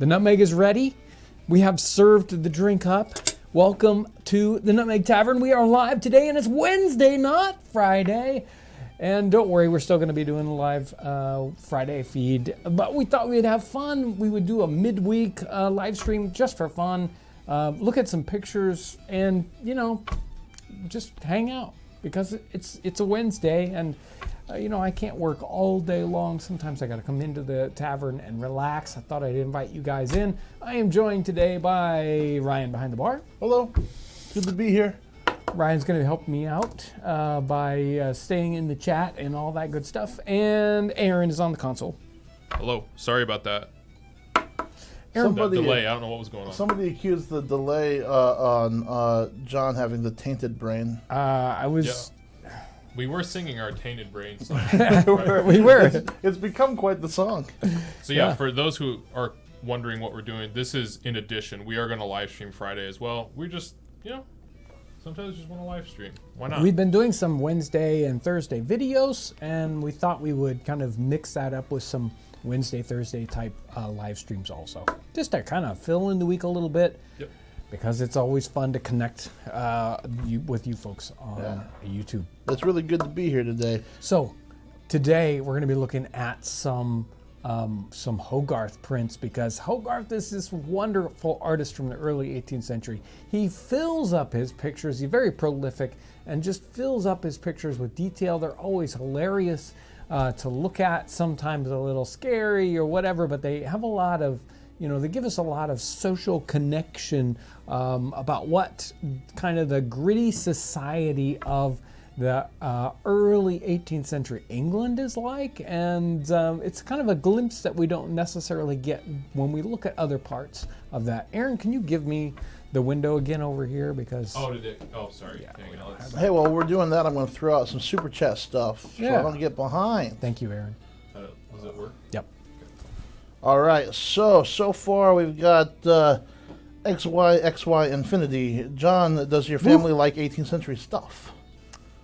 The nutmeg is ready. We have served the drink up. Welcome to the Nutmeg Tavern. We are live today, and it's Wednesday, not Friday. And don't worry, we're still going to be doing a live Friday feed. But we thought we'd have fun. We would do a midweek live stream just for fun. Look at some pictures and, just hang out. Because it's a Wednesday, and I can't work all day long. Sometimes I got to come into the tavern and relax. I thought I'd invite you guys in. I am joined today by Ryan behind the bar. Hello, good to be here. Ryan's going to help me out by staying in the chat and all that good stuff. And Aaron is on the console. Hello, sorry about that. Aaron, That delay, I don't know what was going on. Somebody accused the delay on John having the tainted brain. We were singing our Tainted Brain song. We were. It's become quite the song. So yeah, for those who are wondering what we're doing, this is in addition. We are going to live stream Friday as well. We're just, sometimes just want to live stream. Why not? We've been doing some Wednesday and Thursday videos, and we thought we would kind of mix that up with some Wednesday, Thursday type live streams also. Just to kind of fill in the week a little bit. Yep. Because it's always fun to connect with you folks on YouTube. It's really good to be here today. So today we're going to be looking at some Hogarth prints, because Hogarth is this wonderful artist from the early 18th century. He fills up his pictures. He's very prolific and just fills up his pictures with detail. They're always hilarious to look at, sometimes a little scary or whatever, but they have a lot of, they give us a lot of social connection about what kind of the gritty society of the early 18th century England is like, and it's kind of a glimpse that we don't necessarily get when we look at other parts of that. Aaron, can you give me the window again over here? Because sorry. Yeah, Hang on. Hey, while we're doing that, I'm going to throw out some super chat stuff so I don't get behind. Thank you, Aaron. Does it work? Yep. All right, so far we've got XY Infinity. John, does your family like 18th century stuff?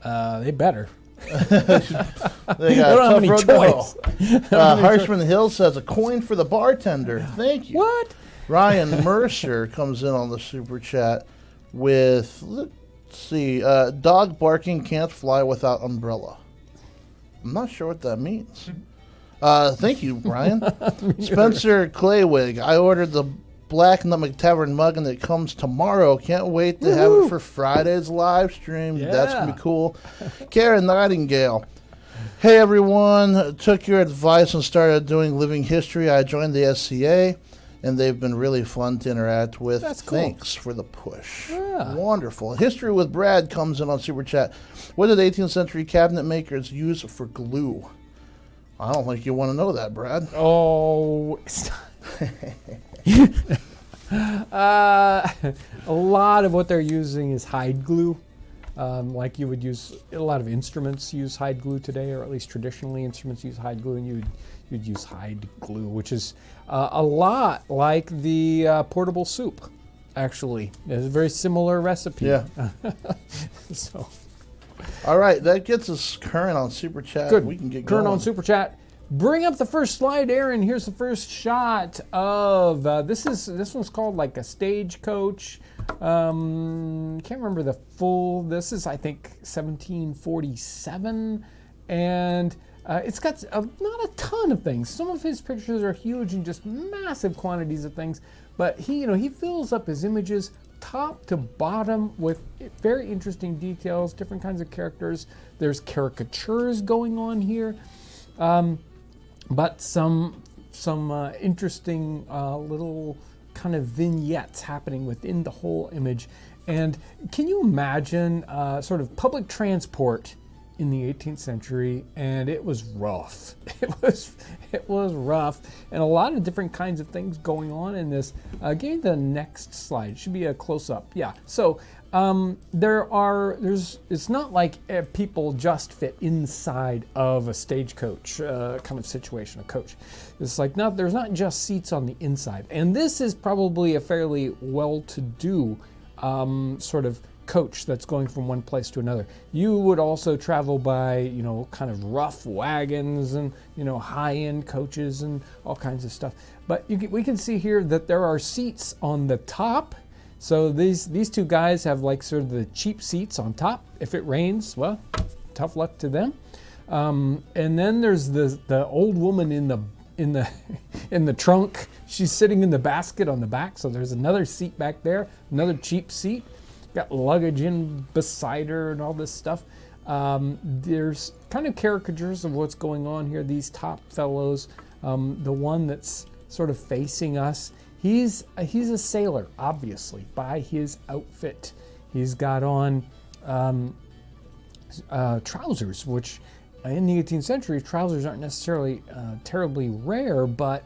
They better. They got don't have a any tough road choice. to hoe. Harshman Hill says a coin for the bartender. Thank you. What? Ryan Mercer comes in on the super chat with, let's see, dog barking can't fly without umbrella. I'm not sure what that means. Thank you, Brian. Spencer Claywig. I ordered the Black Nutmeg Tavern mug, and it comes tomorrow. Can't wait to have it for Friday's live stream. Yeah. That's going to be cool. Karen Nightingale. Hey, everyone. Took your advice and started doing living history. I joined the SCA, and they've been really fun to interact with. That's cool. Thanks for the push. Yeah. Wonderful. History with Brad comes in on Super Chat. What did 18th century cabinet makers use for glue? I don't think you want to know that, Brad. Oh, a lot of what they're using is hide glue. Like you would use, a lot of instruments use hide glue today, or at least traditionally instruments use hide glue, and you'd use hide glue, which is a lot like the portable soup, actually. It's a very similar recipe. Yeah. So. All right, that gets us current on Super Chat. Good. We can get current going. on Super Chat. Bring up the first slide, Aaron. Here's the first shot of this one's called like a stagecoach. Can't remember the full. This is, I think, 1747, and it's got not a ton of things. Some of his pictures are huge and just massive quantities of things, but he fills up his images top to bottom with very interesting details, different kinds of characters. There's caricatures going on here. But some interesting little kind of vignettes happening within the whole image. And can you imagine sort of public transport in the 18th century? And it was rough. It was rough, and a lot of different kinds of things going on in this. Give me the next slide. It should be a close-up. Yeah. So it's not like people just fit inside of a stagecoach kind of situation, a coach. It's like there's not just seats on the inside. And this is probably a fairly well-to-do sort of coach that's going from one place to another. You would also travel by, kind of rough wagons and, high-end coaches and all kinds of stuff. But we can see here that there are seats on the top. So these two guys have like sort of the cheap seats on top. If it rains, well, tough luck to them. And then there's the old woman in the trunk. She's sitting in the basket on the back. So there's another seat back there, another cheap seat. Got luggage in beside her and all this stuff. There's kind of caricatures of what's going on here. These top fellows, the one that's sort of facing us, he's a sailor, obviously, by his outfit. He's got on trousers, which in the 18th century, trousers aren't necessarily terribly rare, but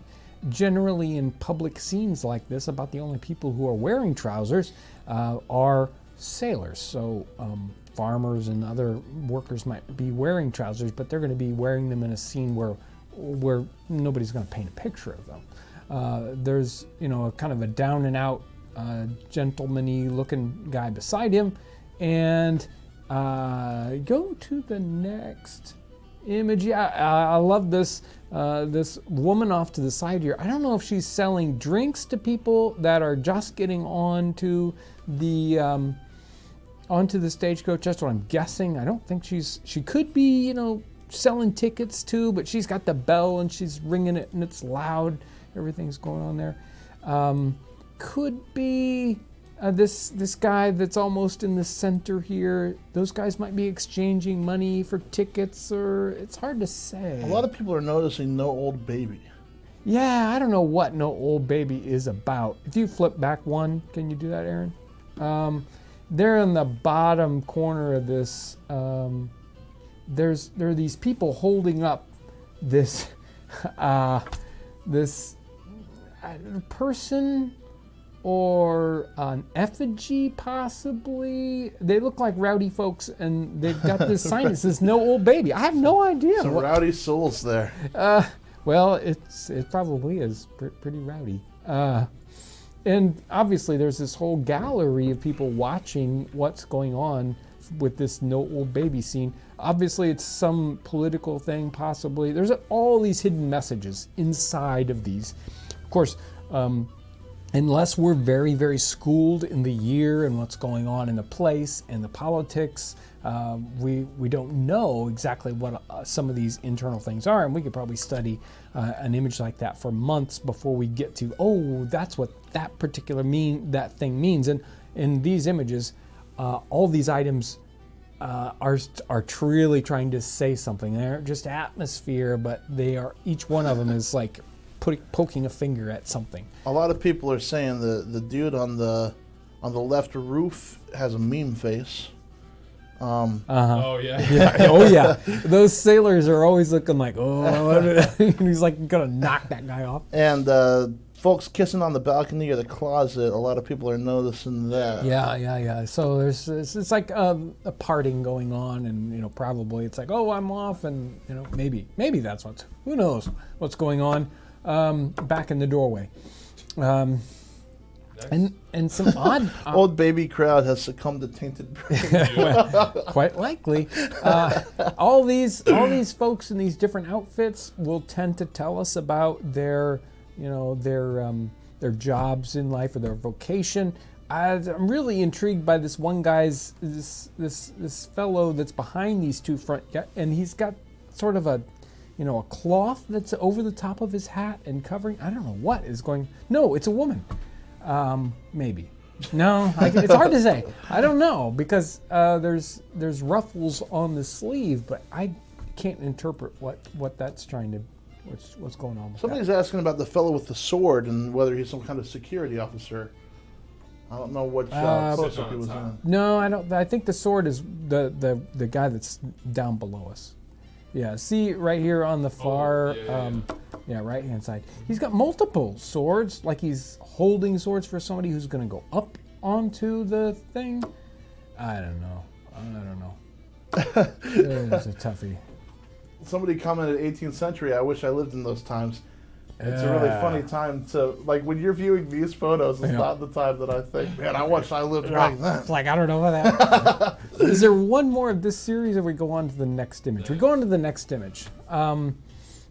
generally in public scenes like this, about the only people who are wearing trousers are sailors. So farmers and other workers might be wearing trousers, but they're going to be wearing them in a scene where nobody's going to paint a picture of them. There's a kind of a down and out gentleman-y looking guy beside him, and go to the next image. Yeah, I love this this woman off to the side here. I don't know if she's selling drinks to people that are just getting onto the stagecoach. That's what I'm guessing. I don't think she could be selling tickets too, but she's got the bell and she's ringing it and it's loud. Everything's going on there. Could be this guy that's almost in the center here. Those guys might be exchanging money for tickets, or it's hard to say. A lot of people are noticing no old baby. Yeah, I don't know what no old baby is about. If you flip back one, can you do that, Aaron? There in the bottom corner of this, there are these people holding up this this person or an effigy, possibly. They look like rowdy folks, and they've got this sign that says "No old baby." I have no idea. Some rowdy souls there. Well, it probably is pretty rowdy. And obviously, there's this whole gallery of people watching what's going on with this "No old baby" scene. Obviously, it's some political thing, possibly. There's all these hidden messages inside of these. Of course, unless we're very, very schooled in the year and what's going on in the place and the politics, we don't know exactly what some of these internal things are, and we could probably study an image like that for months before we get to, oh, that's what that particular that thing means. And in these images, all these items are really trying to say something. They're just atmosphere, but they are, each one of them is like poking a finger at something. A lot of people are saying the dude on the left roof has a meme face. Oh yeah. Oh yeah. Those sailors are always looking like, oh, he's like gonna knock that guy off. And folks kissing on the balcony or the closet, a lot of people are noticing that. Yeah. So it's like a parting going on, and probably it's like, oh, I'm off, and maybe that's who knows what's going on back in the doorway. And some odd old baby crowd has succumbed to tainted brain. Well, quite likely. All these folks in these different outfits will tend to tell us about their jobs in life or their vocation. I'm really intrigued by this one guy's this fellow that's behind these two front, and he's got sort of a cloth that's over the top of his hat and covering. I don't know what is going. No, it's a woman. Maybe. No, it's hard to say. I don't know, because there's ruffles on the sleeve, but I can't interpret what that's trying to. What's going on with Somebody's that. asking about the fellow with the sword and whether he's some kind of security officer. I don't know what close-up he was in. No, I don't. I think the sword is the guy that's down below us. Yeah, see right here on the far, right-hand side. He's got multiple swords, like he's holding swords for somebody who's going to go up onto the thing. I don't know. It's a toughie. Somebody commented 18th century, I wish I lived in those times. It's a really funny time to, like, when you're viewing these photos, it's not the time that I think, man, I wish I lived back then. It's like, I don't know about that. Is there one more of this series, or we go on to the next image? We go on to the next image.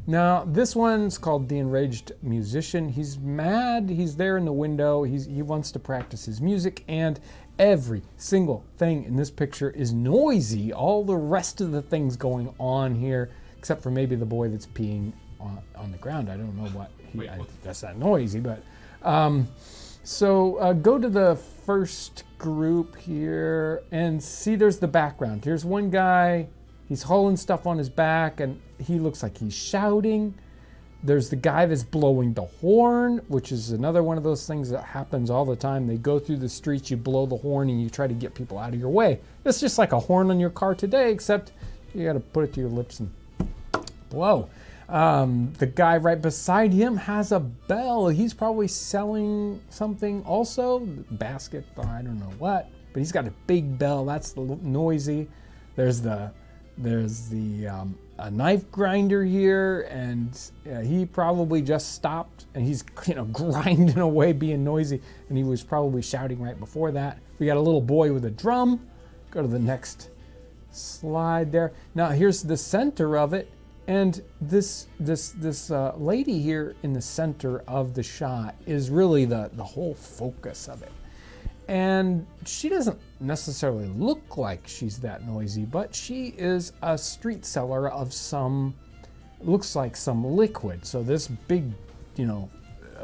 Now, this one's called The Enraged Musician. He's mad. He's there in the window. He wants to practice his music, and every single thing in this picture is noisy. All the rest of the things going on here, except for maybe the boy that's peeing on the ground. I don't know what. That's not noisy, but... So go to the first group here and see there's the background. Here's one guy. He's hauling stuff on his back, and he looks like he's shouting. There's the guy that's blowing the horn, which is another one of those things that happens all the time. They go through the streets, you blow the horn, and you try to get people out of your way. It's just like a horn on your car today, except you got to put it to your lips and blow. The guy right beside him has a bell. He's probably selling something also. Basket, I don't know what. But he's got a big bell. That's noisy. There's a knife grinder here, and he probably just stopped, and he's grinding away, being noisy, and he was probably shouting right before that. We got a little boy with a drum. Go to the next slide there. Now here's the center of it, and this lady here in the center of the shot is really the whole focus of it. And she doesn't necessarily look like she's that noisy, but she is a street seller of looks like some liquid. So this big,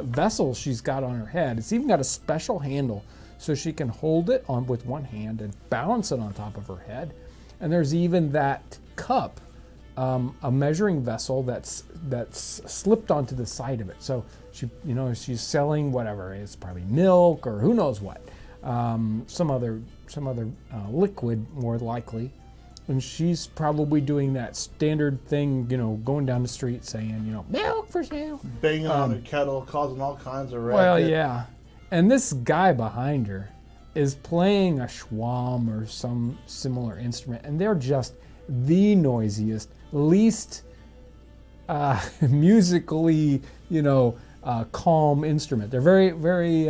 vessel she's got on her head, it's even got a special handle so she can hold it on with one hand and balance it on top of her head. And there's even that cup, a measuring vessel that's slipped onto the side of it. So she's selling whatever, it's probably milk or who knows what. Some other liquid, more likely, and she's probably doing that standard thing, going down the street saying, milk for sale, banging on a kettle, causing all kinds of racket. Well, yeah, and this guy behind her is playing a shawm or some similar instrument, and they're just the noisiest, least musically, calm instrument. They're very, very,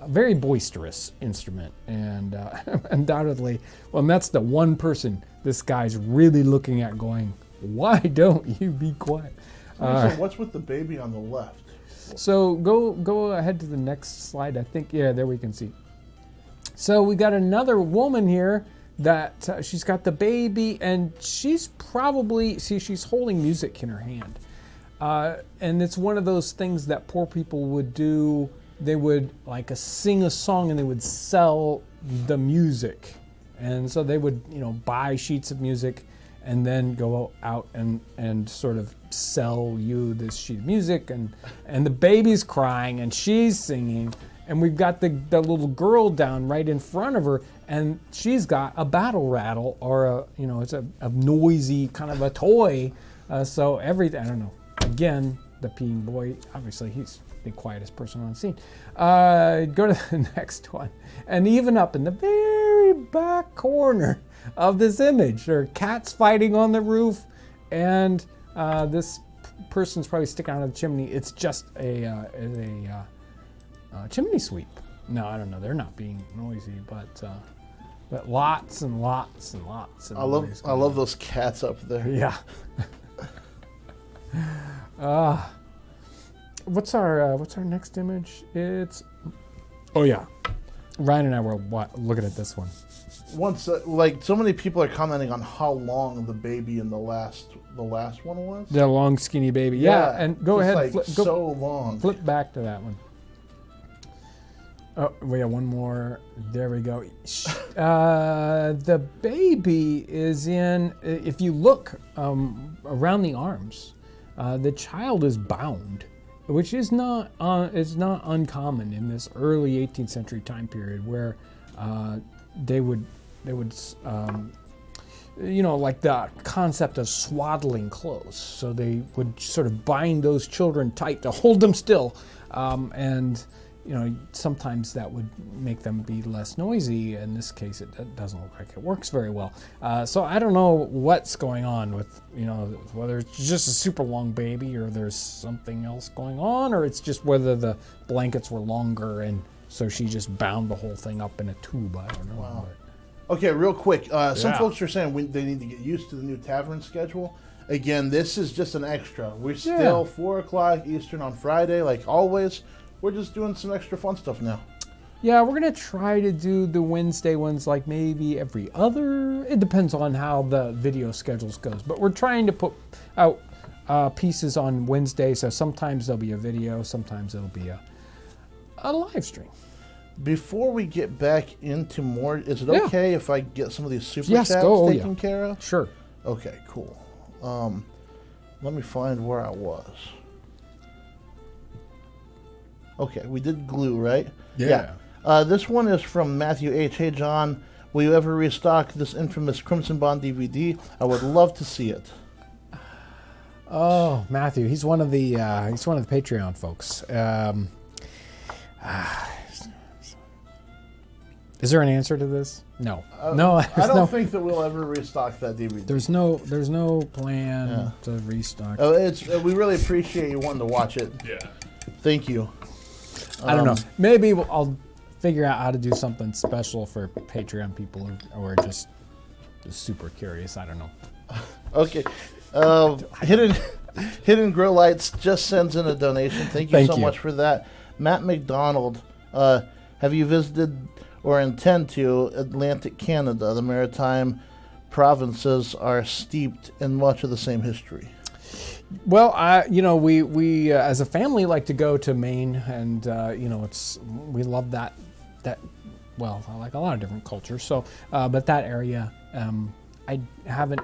very boisterous instrument, and undoubtedly, well, that's the one person this guy's really looking at, going, "Why don't you be quiet?" So what's with the baby on the left? So go ahead to the next slide. I think there we can see. So we got another woman here that she's got the baby, and she's probably she's holding music in her hand. And it's one of those things that poor people would do. They would sing a song, and they would sell the music. And so they would, buy sheets of music and then go out and sort of sell you this sheet of music. And the baby's crying, and she's singing. And we've got the little girl down right in front of her, and she's got a battle rattle, or it's a noisy kind of a toy. So everything, I don't know. Again, the peeing boy, obviously he's the quietest person on the scene. Go to the next one. And even up in the very back corner of this image, there are cats fighting on the roof, and this person's probably sticking out of the chimney. It's just a chimney sweep. No, I don't know. They're not being noisy, but lots and lots and lots of noise. I love those cats up there. Yeah. What's our next image? Ryan and I were looking at this one. Once, so many people are commenting on how long the baby in the last one was. The long, skinny baby. Yeah, and go ahead. So long. Flip back to that one. Oh, we have one more. There we go. The baby is in. If you look around the arms, the child is bound, which is not uncommon in this early 18th century time period, where they would like the concept of swaddling clothes. So they would sort of bind those children tight to hold them still, and sometimes that would make them be less noisy. In this case, it doesn't look like it works very well. So I don't know what's going on with, whether it's just a super long baby or there's something else going on, or it's just whether the blankets were longer and so she just bound the whole thing up in a tube. I don't know. Wow. Okay, real quick. Some Yeah. folks are saying they need to get used to the new tavern schedule. Again, this is just an extra. We're still 4 o'clock Eastern on Friday, like always. We're just doing some extra fun stuff now. Yeah, we're going to try to do the Wednesday ones like maybe every other. It depends on how the video schedules goes. But we're trying to put out pieces on Wednesday, so sometimes there'll be a video, sometimes it'll be a live stream. Before we get back into more, is it Yeah. okay if I get some of these super Yes, chats go. Oh, taken yeah. care of? Sure. Okay, cool. Let me find where I was. Okay, we did glue, right? Yeah. This one is from Matthew H. Hey, John, will you ever restock this infamous Crimson Bond DVD? I would love to see it. Oh, Matthew, he's one of the Patreon folks. Is there an answer to this? No. No, I there's don't no, think that we'll ever restock that DVD. there's no plan to restock. We really appreciate you wanting to watch it. Yeah. Thank you. I don't know. Maybe I'll figure out how to do something special for Patreon people or just super curious. I don't know. Okay. Hidden Grow Lights just sends in a donation. Thank you so much for that. Matt McDonald, have you visited or intend to Atlantic Canada? The maritime provinces are steeped in much of the same history. Well, we as a family like to go to Maine, and we love that. Well, I like a lot of different cultures. So, but that area, I haven't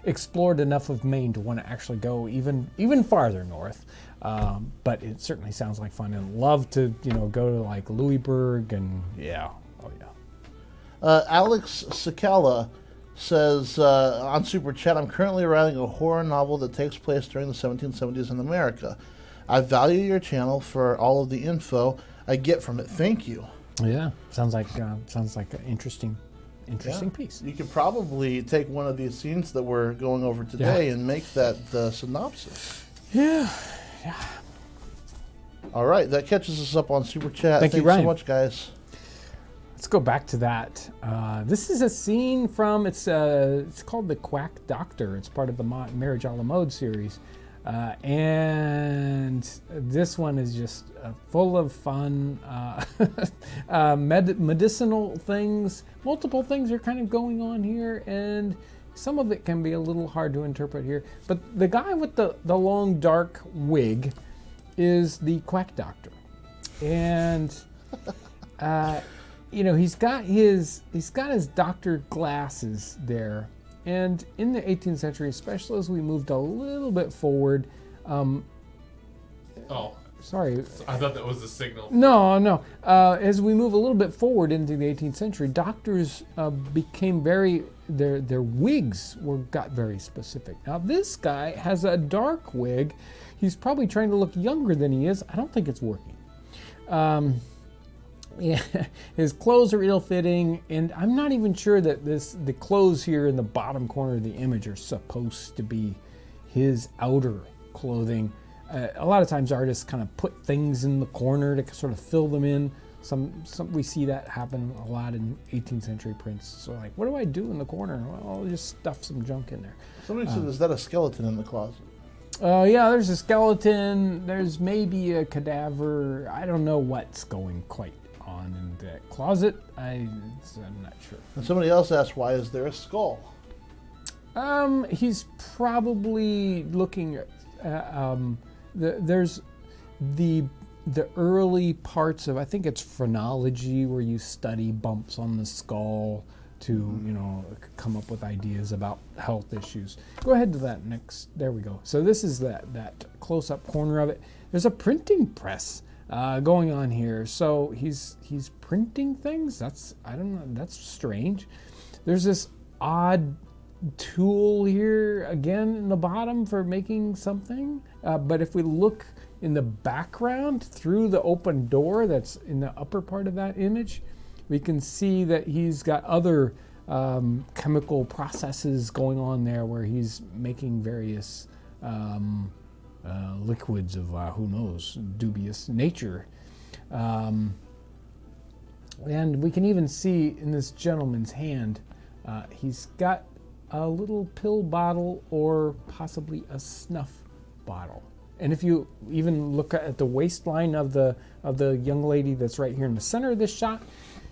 explored enough of Maine to want to actually go even farther north. But it certainly sounds like fun, and love to go to like Louisburg and Alex Sakala says on Super Chat, I'm currently writing a horror novel that takes place during the 1770s in America. I value your channel for all of the info I get from it. Thank you. Yeah, sounds like an interesting piece. You could probably take one of these scenes that we're going over today and make that the synopsis. Yeah. All right, that catches us up on Super Chat. Thank you, Thanks Ryan. so much, guys. Let's go back to that. This is a scene from it's called The Quack Doctor. It's part of the Marriage a la Mode series, and this one is just full of fun, medicinal things. Multiple things are kind of going on here, and some of it can be a little hard to interpret here. But the guy with the long dark wig is the Quack Doctor, and he's got his doctor glasses there. And in the 18th century, especially as we moved a little bit forward, sorry. I thought that was the signal. No. As we move a little bit forward into the 18th century, doctors became their wigs got very specific. Now this guy has a dark wig. He's probably trying to look younger than he is. I don't think it's working. His clothes are ill-fitting, and I'm not even sure that the clothes here in the bottom corner of the image are supposed to be his outer clothing. A lot of times artists kind of put things in the corner to sort of fill them in. Some we see that happen a lot in 18th century prints. So like, what do I do in the corner? Well, I'll just stuff some junk in there. Somebody said, is that a skeleton in the closet? Yeah, there's a skeleton. There's maybe a cadaver. I don't know what's going quite on in that closet. I'm not sure. And somebody else asked, why is there a skull? He's probably looking at there's the early parts of, I think it's phrenology, where you study bumps on the skull to come up with ideas about health issues. Go ahead to that next. There we go. So this is that close-up corner of it. There's a printing press going on here. So he's printing things. I don't know. That's strange. There's this odd tool here again in the bottom for making something. But if we look in the background, through the open door that's in the upper part of that image, we can see that he's got other chemical processes going on there where he's making various liquids of who knows, dubious nature. And we can even see in this gentleman's hand, he's got a little pill bottle or possibly a snuff bottle. And if you even look at the waistline of the young lady that's right here in the center of this shot,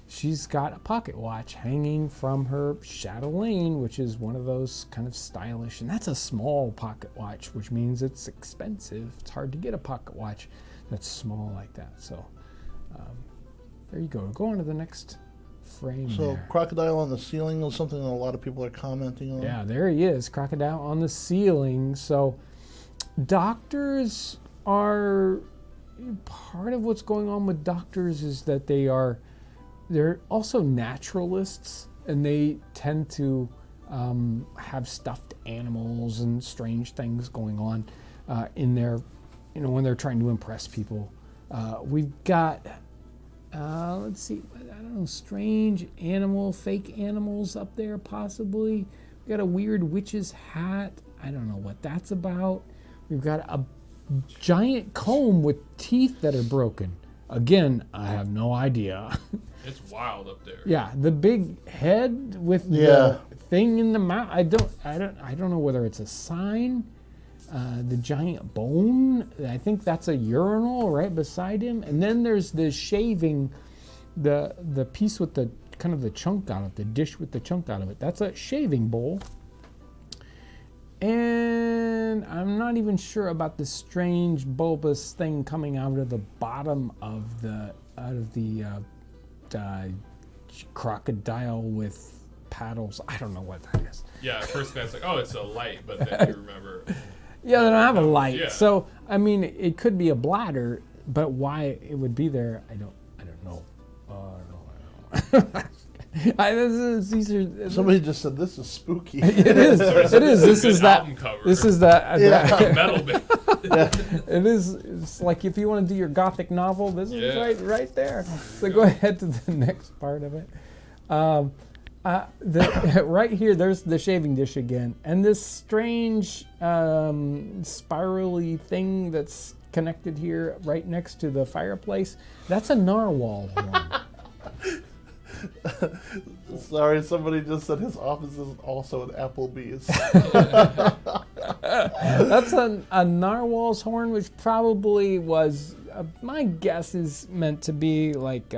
she's got a pocket watch hanging from her chatelaine, which is one of those kind of stylish, and that's a small pocket watch, which means it's expensive. It's hard to get a pocket watch that's small like that. So there you go. Go on to the next frame. So there. crocodile on the ceiling is something that a lot of people are commenting on. Yeah, there he is, crocodile on the ceiling. So doctors are, part of what's going on with doctors is that they're also naturalists, and they tend to have stuffed animals and strange things going on in their, when they're trying to impress people. We've got, let's see, I don't know, strange animal, fake animals up there possibly. We've got a weird witch's hat. I don't know what that's about. We've got a giant comb with teeth that are broken. Again, I have no idea. It's wild up there. Yeah, the big head with the thing in the mouth. I don't know whether it's a sign. The giant bone. I think that's a urinal right beside him. And then there's the shaving, the piece with the kind of the chunk out of it, the dish with the chunk out of it. That's a shaving bowl. And I'm not even sure about the strange bulbous thing coming out of the bottom of the crocodile with paddles. I don't know what that is. Yeah, at first glance, like, oh, it's a light, but then you remember. Yeah, they don't have a light. Yeah. So I mean, it could be a bladder, but why it would be there, I don't know. Somebody just said this is spooky. It is. It is. This is that. Cover. This is that. Metal bit. It is. It's like if you want to do your gothic novel, this is right there. So go ahead to the next part of it. Right here, there's the shaving dish again, and this strange spirally thing that's connected here, right next to the fireplace. That's a narwhal horn. Sorry, somebody just said his office is also an Applebee's. That's a narwhal's horn, which probably was, my guess is meant to be like,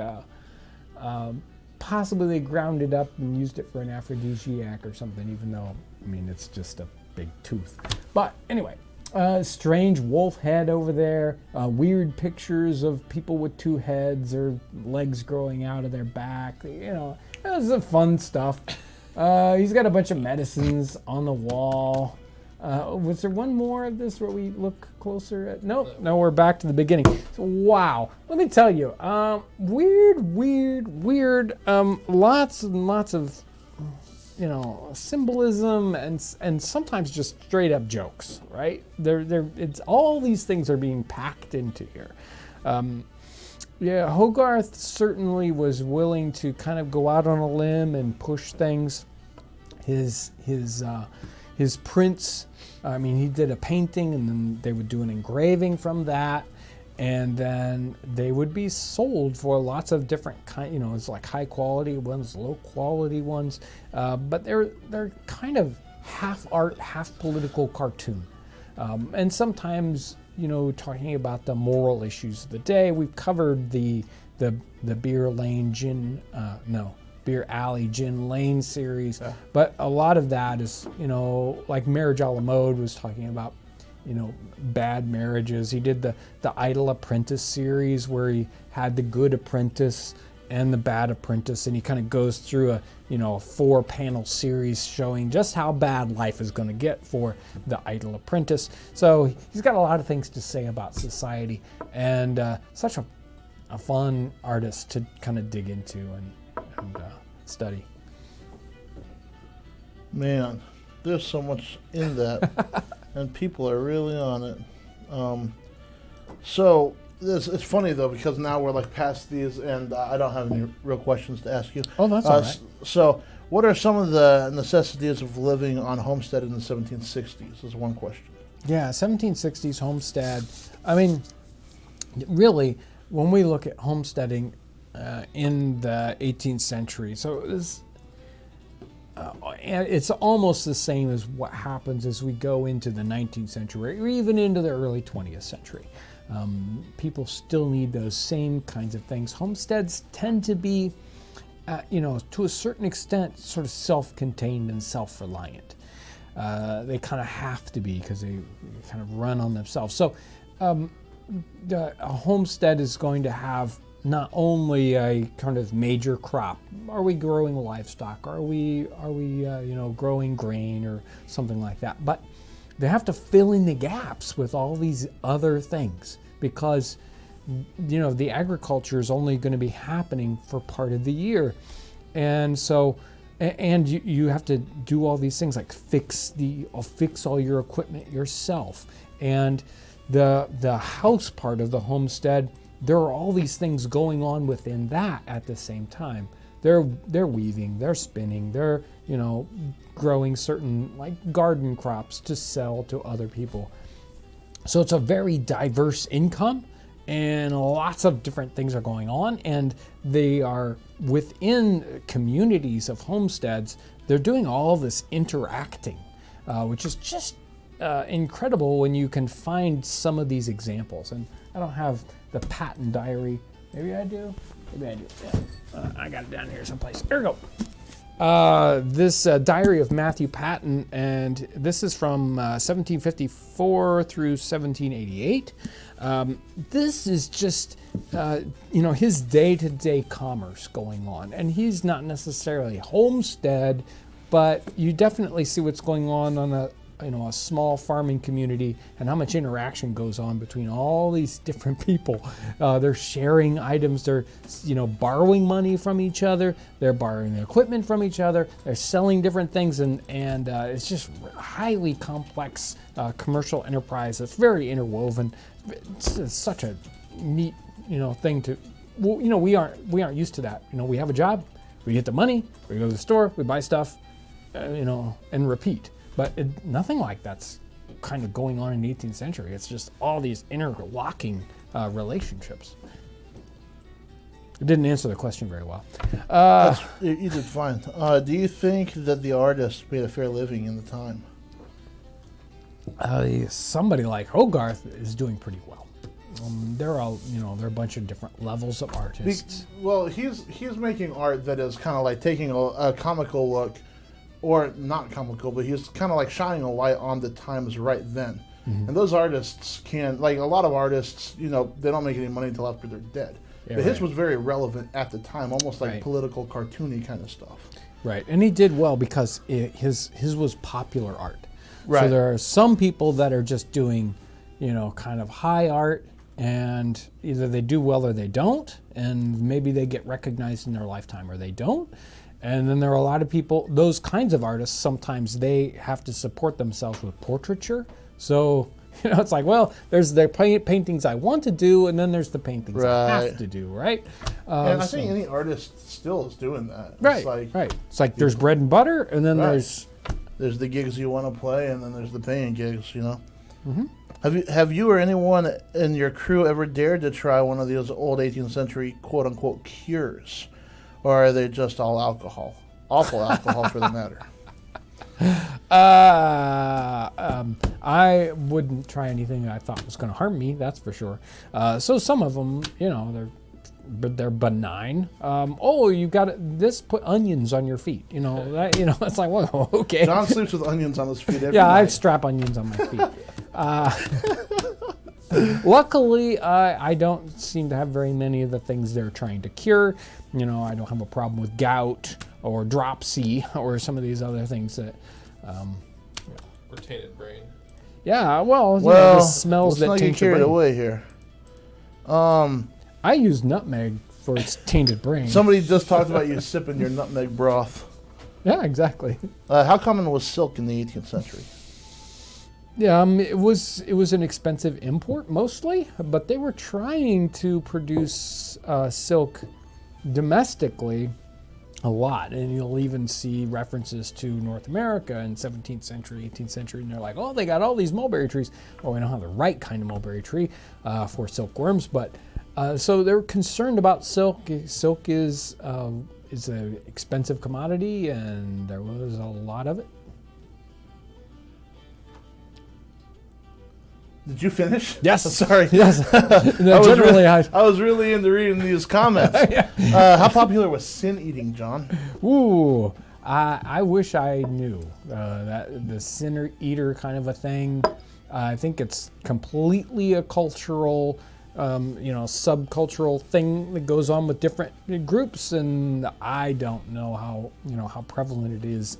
possibly they ground it up and used it for an aphrodisiac or something, even though, I mean, it's just a big tooth. But anyway, strange wolf head over there, weird pictures of people with two heads or legs growing out of their back. This is fun stuff. He's got a bunch of medicines on the wall. Was there one more of this where we look closer at? No, we're back to the beginning. So, wow, let me tell you, weird, lots and lots of, symbolism and sometimes just straight up jokes, right? It's all these things are being packed into here. Hogarth certainly was willing to kind of go out on a limb and push things. His prints, I mean, he did a painting and then they would do an engraving from that, and then they would be sold for lots of different kind. It's like high quality ones, low quality ones, but they're kind of half art, half political cartoon, and sometimes talking about the moral issues of the day. We've covered the Beer Alley Gin Lane series, but a lot of that is like Marriage a la Mode was talking about bad marriages. He did the Idle Apprentice series where he had the good apprentice and the bad apprentice, and he kind of goes through a 4-panel series showing just how bad life is going to get for the idle apprentice. So he's got a lot of things to say about society, and such a fun artist to kind of dig into and study. Man, there's so much in that, and people are really on it. So it's funny though because now we're like past these, and I don't have any real questions to ask you. Oh, that's all right. So, what are some of the necessities of living on homestead in the 1760s? Is one question. Yeah, 1760s homestead. I mean, really, when we look at homesteading in the 18th century, so it's almost the same as what happens as we go into the 19th century or even into the early 20th century. People still need those same kinds of things. Homesteads tend to be, to a certain extent, sort of self-contained and self-reliant. They kind of have to be because they kind of run on themselves. So a homestead is going to have not only a kind of major crop. Are we growing livestock? Are we growing grain or something like that? But they have to fill in the gaps with all these other things because the agriculture is only going to be happening for part of the year, and so you have to do all these things like fix all your equipment yourself, and the house part of the homestead. There are all these things going on within that at the same time. They're weaving, they're spinning, they're growing certain like garden crops to sell to other people. So it's a very diverse income and lots of different things are going on, and they are within communities of homesteads. They're doing all this interacting, which is just incredible when you can find some of these examples. And I don't have the Patton diary. Maybe I do. Yeah. I got it down here someplace. There we go. This diary of Matthew Patton, and this is from 1754 through 1788. This is just, his day-to-day commerce going on. And he's not necessarily homestead, but you definitely see what's going on a small farming community and how much interaction goes on between all these different people. They're sharing items, they're borrowing money from each other, they're borrowing equipment from each other, they're selling different things, and it's just highly complex commercial enterprise that's very interwoven. It's such a neat thing to, we aren't used to that. We have a job, we get the money, we go to the store, we buy stuff, and repeat. But nothing like that's kind of going on in the 18th century. It's just all these interlocking relationships. It didn't answer the question very well. You did fine. Do you think that the artist made a fair living in the time? Somebody like Hogarth is doing pretty well. There are a bunch of different levels of artists. He's making art that is kind of like taking a comical look. Or not comical, but he's kind of like shining a light on the times right then. Mm-hmm. And those artists can, like a lot of artists, they don't make any money until after they're dead. Yeah, but his was very relevant at the time, almost like political, cartoony kind of stuff. Right, and he did well because his was popular art. Right. So there are some people that are just doing, kind of high art, and either they do well or they don't, and maybe they get recognized in their lifetime or they don't. And then there are a lot of people, those kinds of artists, sometimes they have to support themselves with portraiture. So, it's like, well, there's the paintings I want to do, and then there's the paintings I have to do, right? And I think any artist still is doing that. Right, right. It's like there's bread and butter, and then there's the gigs you want to play, and then there's the paying gigs, Mm-hmm. Have you or anyone in your crew ever dared to try one of those old 18th century quote-unquote cures? Or are they just all alcohol? Awful alcohol for the matter. I wouldn't try anything I thought was going to harm me, that's for sure. So some of them, they're benign. You got this, put onions on your feet. It's like, well, okay. John sleeps with onions on his feet every night. I strap onions on my feet. Luckily, I don't seem to have very many of the things they're trying to cure. I don't have a problem with gout or dropsy or some of these other things that. Or tainted brain. Yeah, the smells that taint your brain. Away here. I use nutmeg for its tainted brain. Somebody just talked about you sipping your nutmeg broth. Yeah, exactly. How common was silk in the 18th century? It was an expensive import mostly, but they were trying to produce silk domestically a lot, and you'll even see references to North America in 17th century, 18th century, and they're like, oh, they got all these mulberry trees. Well, we don't have the right kind of mulberry tree for silkworms, but so they're concerned about silk. Silk is an expensive commodity, and there was a lot of it. Did you finish? Yes. Sorry. Yes. No, generally, I was really into reading these comments. How popular was sin eating, John? Ooh, I wish I knew that the sinner eater kind of a thing. I think it's completely a cultural, subcultural thing that goes on with different groups, and I don't know how prevalent it is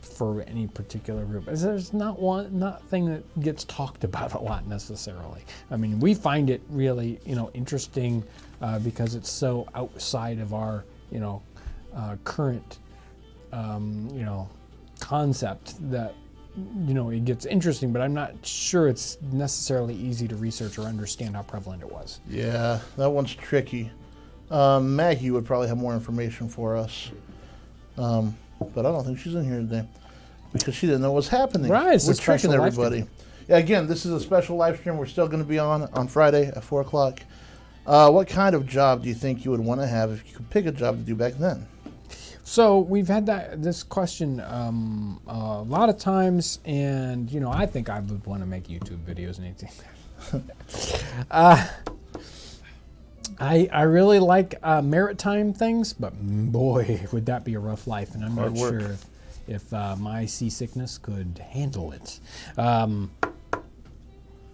for any particular group. There's not thing that gets talked about a lot necessarily. I mean, we find it really, interesting because it's so outside of our, current, concept that, it gets interesting, but I'm not sure it's necessarily easy to research or understand how prevalent it was. Yeah, that one's tricky. Maggie would probably have more information for us. But I don't think she's in here today because she didn't know what was happening. Right, we're tricking everybody. Yeah, again, this is a special live stream. We're still going to be on Friday at 4 o'clock. What kind of job do you think you would want to have if you could pick a job to do back then? So we've had this question a lot of times, and I think I would want to make YouTube videos and anything. I really like maritime things, but boy, would that be a rough life, and I'm not sure if my seasickness could handle it.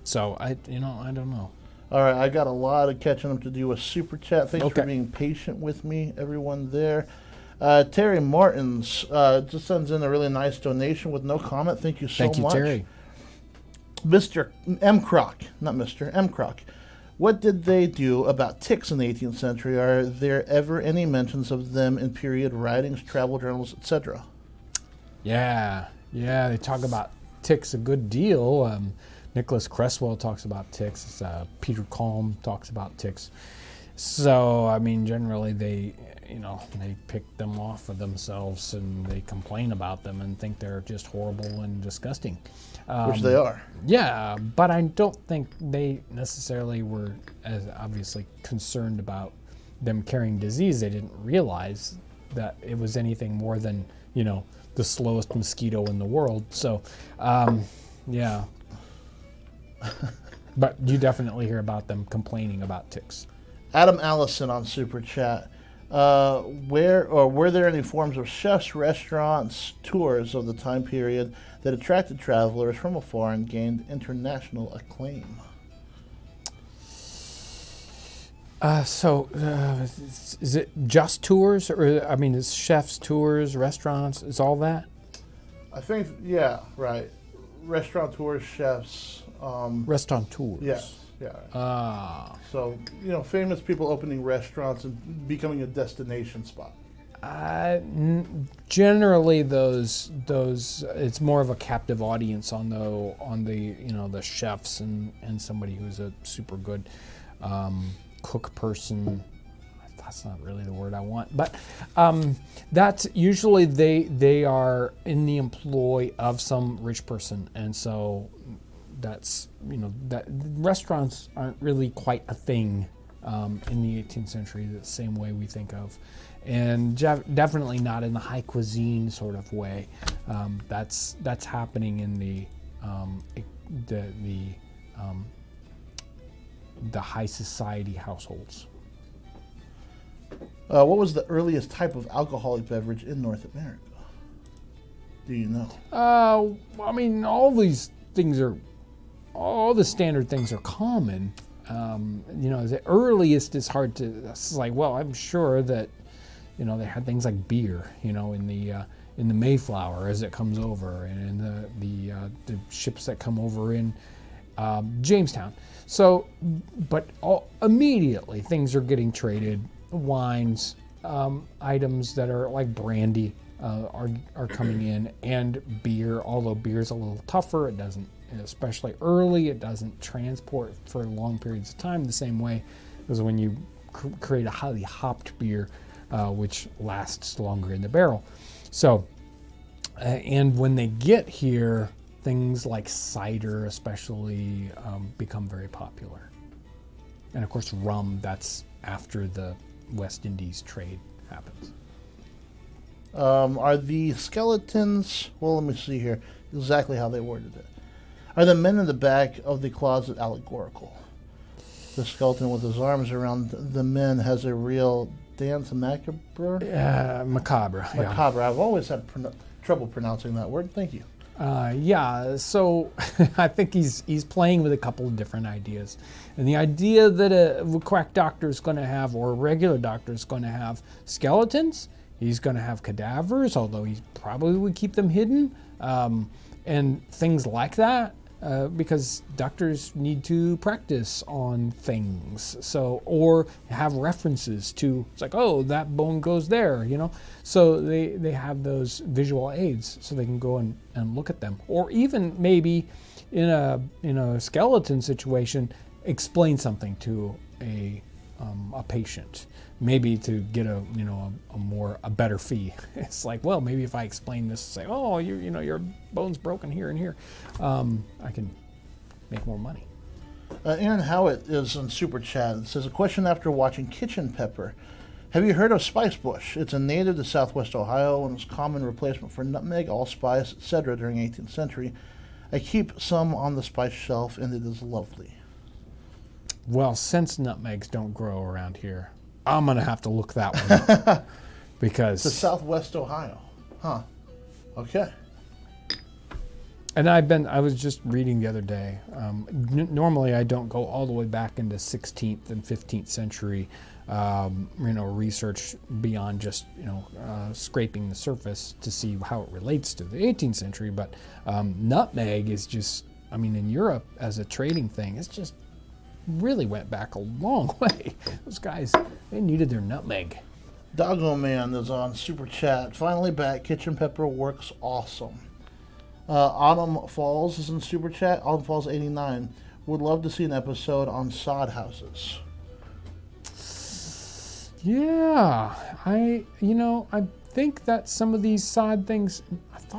So I don't know. All right, I got a lot of catching up to do with Super Chat. Thanks Okay. for being patient with me, everyone there. Terry Martins just sends in a really nice donation with no comment. Thank you so much. Thank you, Terry. Mr. M. Croc, not Mr. M. Croc. What did they do about ticks in the 18th century? Are there ever any mentions of them in period writings, travel journals, etc.? Yeah, they talk about ticks a good deal. Nicholas Cresswell talks about ticks. Peter Kalm talks about ticks. So, I mean, generally they pick them off of themselves and they complain about them and think they're just horrible and disgusting. Which they are. Yeah, but I don't think they necessarily were as obviously concerned about them carrying disease. They didn't realize that it was anything more than, the slowest mosquito in the world. So, yeah. But you definitely hear about them complaining about ticks. Adam Allison on Super Chat. Were there any forms of chefs, restaurants, tours of the time period that attracted travelers from afar and gained international acclaim? Is it just tours, or is chefs, tours, restaurants, is all that? I think, yeah, right. Restaurateurs, chefs. Restaurateurs. Yes. Yeah. So, famous people opening restaurants and becoming a destination spot. Generally, those it's more of a captive audience on the chefs and somebody who's a super good cook person. That's not really the word I want, but that's usually they are in the employ of some rich person, and so that's that restaurants aren't really quite a thing in the 18th century the same way we think of, and definitely not in the high cuisine sort of way. That's happening in the high society households. What was the earliest type of alcoholic beverage in North America? Do you know? All the standard things are common. The earliest is hard to. It's like, well, I'm sure that, they had things like beer, in the Mayflower as it comes over, and in the ships that come over in Jamestown. So, but immediately things are getting traded. Wines, items that are like brandy are coming in, and beer. Although beer is a little tougher, it especially early. It doesn't transport for long periods of time the same way as when you create a highly hopped beer, which lasts longer in the barrel. So, and when they get here, things like cider especially become very popular. And of course rum, that's after the West Indies trade happens. Are the skeletons, well, let me see here exactly how they worded it. Are the men in the back of the closet allegorical? The skeleton with his arms around the men has a real dance macabre? Macabre. Yeah. Macabre. I've always had trouble pronouncing that word. Thank you. Yeah, so I think he's playing with a couple of different ideas. And the idea that a quack doctor is going to have, or a regular doctor is going to have skeletons, he's going to have cadavers, although he probably would keep them hidden, and things like that, because doctors need to practice on things. So, or have references to, it's like, oh, that bone goes there, you know? So they have those visual aids so they can go and look at them. Or even maybe in a skeleton situation, explain something to a patient, maybe to get a better fee. It's like, well, maybe if I explain this, say, oh, your bone's broken here and here, I can make more money. Aaron Howitt is on Super Chat. It says, a question after watching Kitchen Pepper. Have you heard of spice bush? It's a native to southwest Ohio and was a common replacement for nutmeg, allspice, etc. during 18th century. I keep some on the spice shelf and it is lovely. Well, since nutmegs don't grow around here, I'm going to have to look that one up. Because... to southwest Ohio. Huh. Okay. And I was just reading the other day, normally I don't go all the way back into 16th and 15th century, research beyond just, scraping the surface to see how it relates to the 18th century. But nutmeg is just, in Europe as a trading thing, it's just really went back a long way. Those guys, they needed their nutmeg. Doggo Man is on Super Chat. Finally back. Kitchen Pepper works awesome. Autumn Falls is in Super Chat. Autumn Falls 89. Would love to see an episode on sod houses. Yeah, I think that some of these sod things,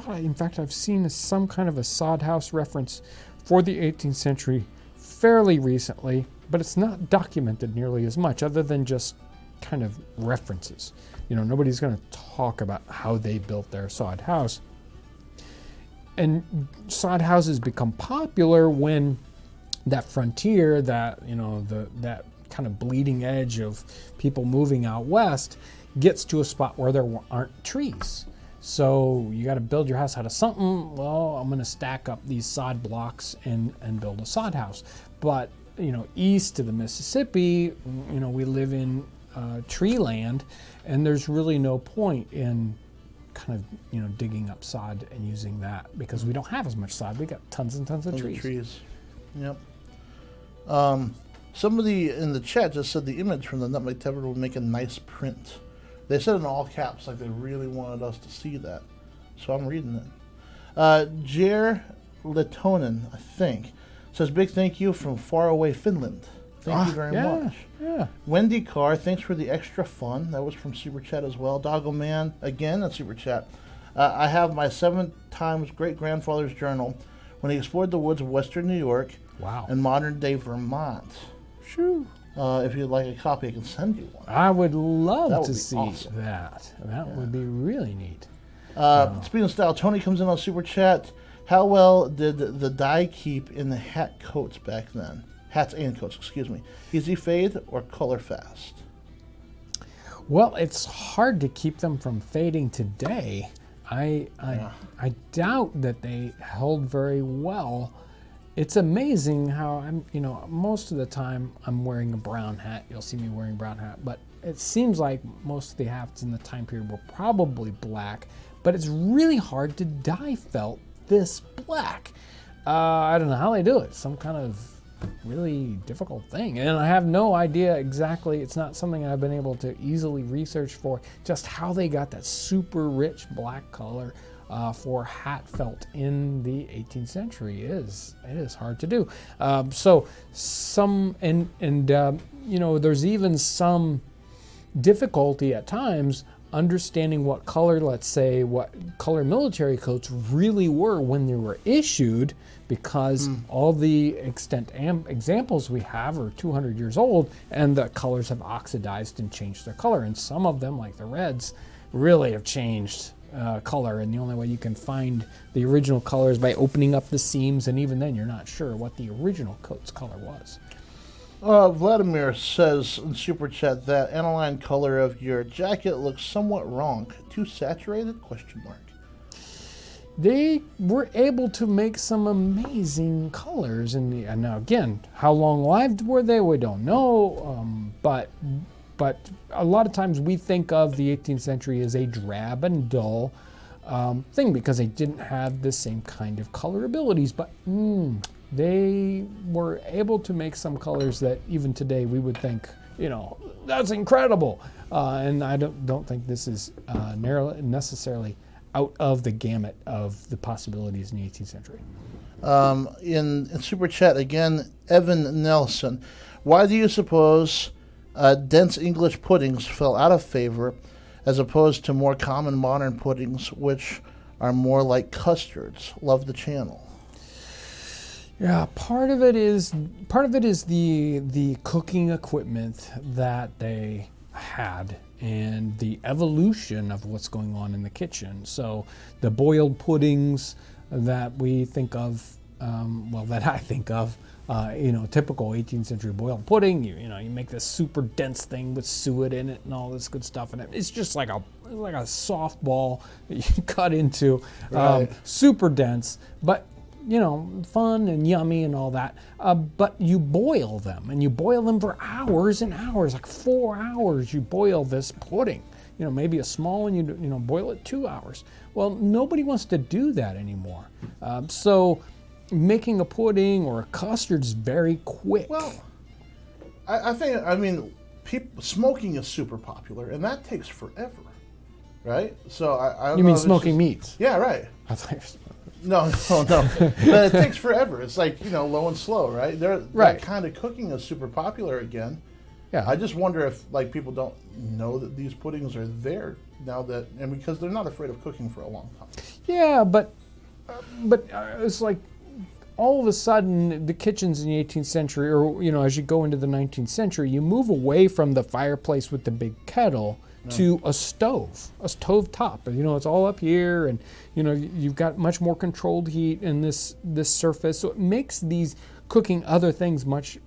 in fact, I've seen some kind of a sod house reference for the 18th century fairly recently, but it's not documented nearly as much other than just kind of references. Nobody's going to talk about how they built their sod house. And sod houses become popular when that frontier, that kind of bleeding edge of people moving out west gets to a spot where there aren't trees. So you got to build your house out of something. Well, I'm going to stack up these sod blocks and build a sod house. But east of the Mississippi, we live in tree land, and there's really no point in kind of digging up sod and using that because we don't have as much sod. We got tons and tons of trees. Yep. Somebody in the chat just said the image from the Nutmeg Tavern would make a nice print. They said in all caps, like they really wanted us to see that. So I'm reading it. Jer Letonen, I think, says big thank you from faraway Finland. Thank you very much. Yeah. Wendy Carr, thanks for the extra fun. That was from Super Chat as well. Doggo Man, again at Super Chat. I have my 7 times great-grandfather's journal when he explored the woods of western New York and modern-day Vermont. Shoo. If you'd like a copy, I can send you one. I would love to see awesome. that. That would be really neat. Speaking of style, Tony comes in on Super Chat. How well did the dye keep in the hat coats back then? Hats and coats, excuse me. Easy fade or color fast? Well, it's hard to keep them from fading today. I doubt that they held very well. It's amazing how most of the time I'm wearing a brown hat. You'll see me wearing a brown hat, but it seems like most of the hats in the time period were probably black, but it's really hard to dye felt this black. I don't know how they do it. Some kind of really difficult thing, and I have no idea exactly. It's not something I've been able to easily research for just how they got that super rich black color for hat felt in the 18th century. It is hard to do. So some there's even some difficulty at times understanding what color, let's say, what color military coats really were when they were issued, because all the examples we have are 200 years old, and the colors have oxidized and changed their color. And some of them, like the reds, really have changed color. And the only way you can find the original color is by opening up the seams, and even then you're not sure what the original coat's color was. Vladimir says in Super Chat that aniline color of your jacket looks somewhat wrong. Too saturated? ? They were able to make some amazing colors and now again, how long lived were they? We don't know. But a lot of times we think of the 18th century as a drab and dull thing because they didn't have the same kind of color abilities. But they were able to make some colors that even today we would think, that's incredible. And I don't think this is necessarily out of the gamut of the possibilities in the 18th century. In Super Chat again, Evan Nelson. Why do you suppose dense English puddings fell out of favor as opposed to more common modern puddings, which are more like custards? Love the channel. Yeah, part of it is the cooking equipment that they had and the evolution of what's going on in the kitchen. So the boiled puddings that we think of, that I think of, typical 18th century boiled pudding. You make this super dense thing with suet in it and all this good stuff, and it's just like a softball that you cut into, Right. super dense, but fun and yummy and all that. But you boil them, and you boil them for hours and hours, like 4 hours. You boil this pudding. Maybe a small one, you boil it 2 hours. Well, nobody wants to do that anymore. So making a pudding or a custard is very quick. Well, I think, smoking is super popular, and that takes forever, right? So I don't You know mean if it's smoking just- meats? Yeah, right. I thought you were- No. But it takes forever. It's like, low and slow, right? Right. That kind of cooking is super popular again. Yeah. I just wonder if people don't know that these puddings are there now and because they're not afraid of cooking for a long time. Yeah, but it's like all of a sudden the kitchens in the 18th century, or as you go into the 19th century, you move away from the fireplace with the big kettle to a stove top. It's all up here, and you've got much more controlled heat in this surface, so it makes these cooking other things much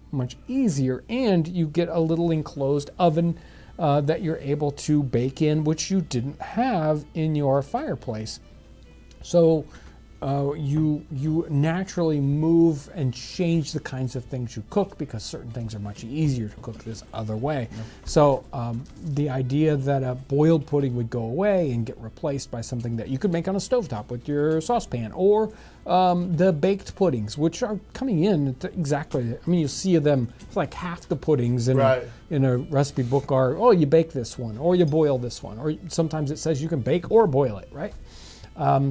easier, and you get a little enclosed oven that you're able to bake in, which you didn't have in your fireplace. So you naturally move and change the kinds of things you cook because certain things are much easier to cook this other way. Yep. So the idea that a boiled pudding would go away and get replaced by something that you could make on a stovetop with your saucepan, or the baked puddings, which are coming in exactly. You see them. It's like half the puddings in a recipe book are, you bake this one, or you boil this one, or sometimes it says you can bake or boil it, right?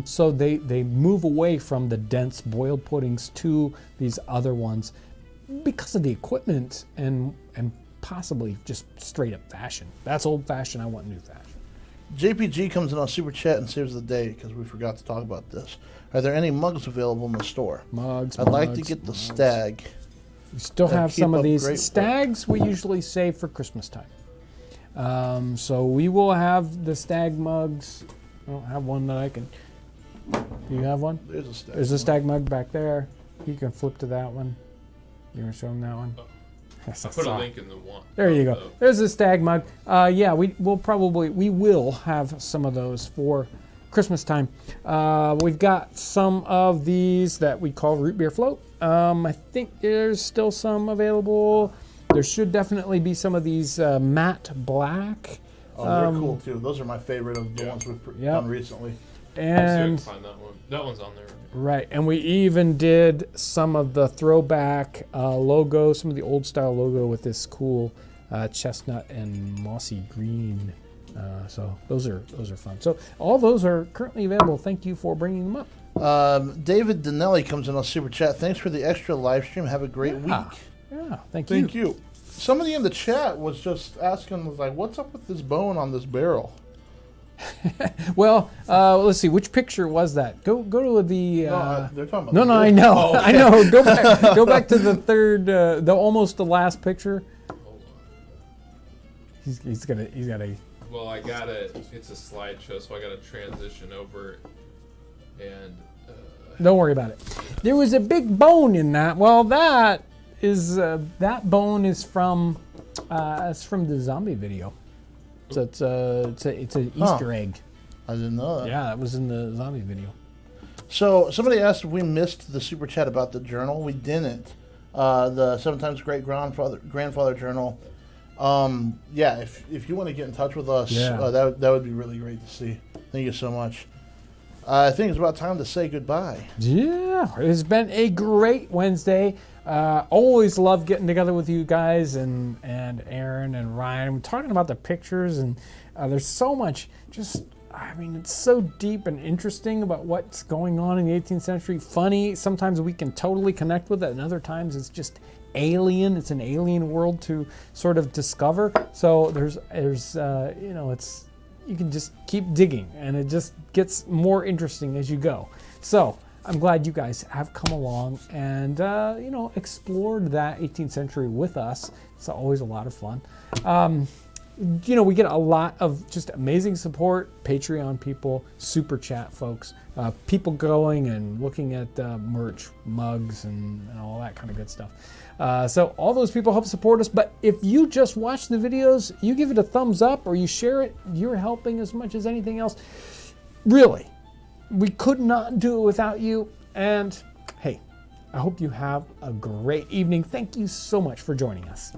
So they move away from the dense boiled puddings to these other ones because of the equipment and possibly just straight up fashion. That's old fashioned. I want new fashion. JPG comes in on Super Chat and saves the day because we forgot to talk about this. Are there any mugs available in the store? I'd like to get the Stag. We still have some of these. Stags work. We usually save for Christmas time. So we will have the Stag mugs. I don't have one that I can. Do you have one? There's a Stag. There's a Stag mug back there. You can flip to that one. You want to show them that one? I put a link in the one. There you go. There's a Stag mug. We will have some of those for Christmas time. We've got some of these that we call root beer float. I think there's still some available. There should definitely be some of these matte black. Oh, they're cool too. Those are my favorite of the ones we've done recently. And find that one. That one's on there. Right, and we even did some of the throwback logo, some of the old style logo with this cool chestnut and mossy green So those are fun. So all those are currently available. Thank you for bringing them up. David Dinelli comes in on Super Chat. Thanks for the extra live stream. Have a great week. Yeah, thank you. Thank you. Somebody in the chat was just asking, was like, what's up with this bone on this barrel? Well, let's see. Which picture was that? Go to the. They're talking about No, I know. Oh, okay. I know. Go back to the third, almost the last picture. Hold on. He's got a. Well, I got it. It's a slideshow, so I got to transition over, and Don't worry about it. There was a big bone in that. Well, that bone is from the zombie video. So it's an Easter egg. I didn't know that. Yeah, that was in the zombie video. So somebody asked if we missed the Super Chat about the journal. We didn't. The 7 times great grandfather journal. Yeah, if you want to get in touch with us, that would be really great to see. Thank you so much. I think it's about time to say goodbye. Yeah, it's been a great Wednesday. Always love getting together with you guys and Aaron and Ryan. We're talking about the pictures, and there's so much it's so deep and interesting about what's going on in the 18th century. Funny, sometimes we can totally connect with it, and other times it's just alien. It's an alien world to sort of discover. So there's you can just keep digging, and it just gets more interesting as you go. So I'm glad you guys have come along and explored that 18th century with us. It's always a lot of fun. We get a lot of just amazing support, Patreon people, Super Chat folks, people going and looking at merch, mugs, and all that kind of good stuff. So all those people help support us. But if you just watch the videos, you give it a thumbs up or you share it, you're helping as much as anything else. Really, we could not do it without you. And hey, I hope you have a great evening. Thank you so much for joining us.